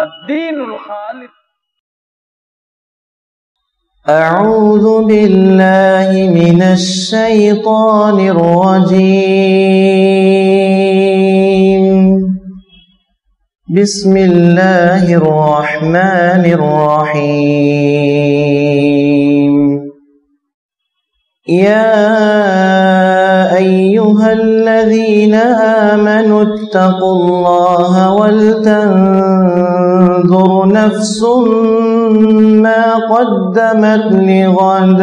ad-dinul khalis. أعوذ بالله من الشيطان الرجيم بسم الله الرحمن الرحيم يا أيها الذين آمنوا اتقوا الله ولتنظر نفس ما قدمت لغد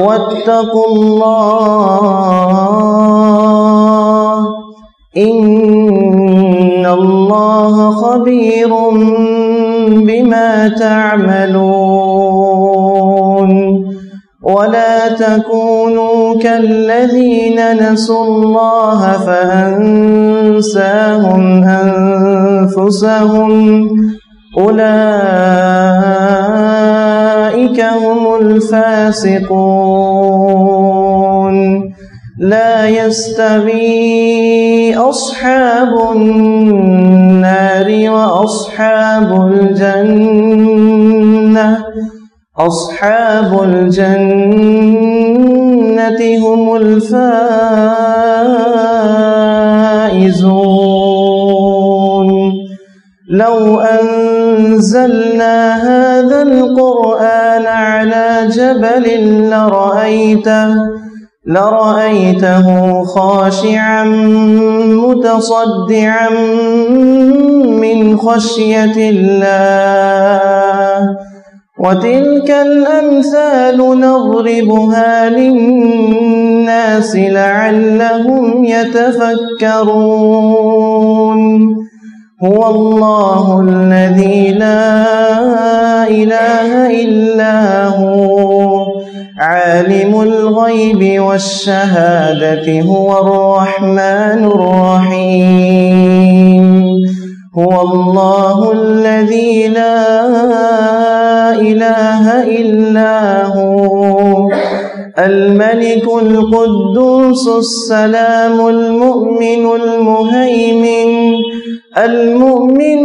واتقوا الله إن الله خبير بما تعملون ولا تكونوا كالذين نسوا الله فأنساهم أنفسهم أولئك هم الفاسقون لا يستوي أصحاب النار وأصحاب الجنة أصحاب الجنة هم الفائزون لو أنزلنا هذا القرآن على جبل لرأيته خاشعا متصدعا من خشية الله وتلك الأمثال نضربها للناس لعلهم يتفكرون هو الله الذي لا إله إلا هو عالم الغيب والشهادة هو الرحمن الرحيم هو الله الذي لا إله إلا هو الملك القدوس السلام المؤمن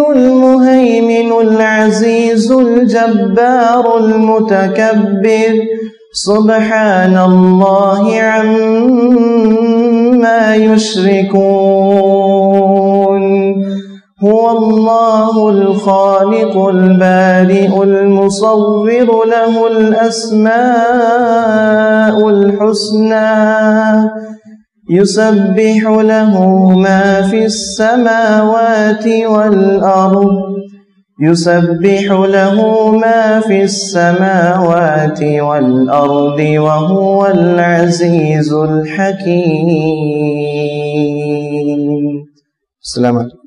المهيمن العزيز الجبار المتكبر سبحان الله عما يشركون هو الله الخالق البارئ المصور له الأسماء الحسنى يسبح له ما في السماوات والأرض وهو العزيز الحكيم. السلام عليكم.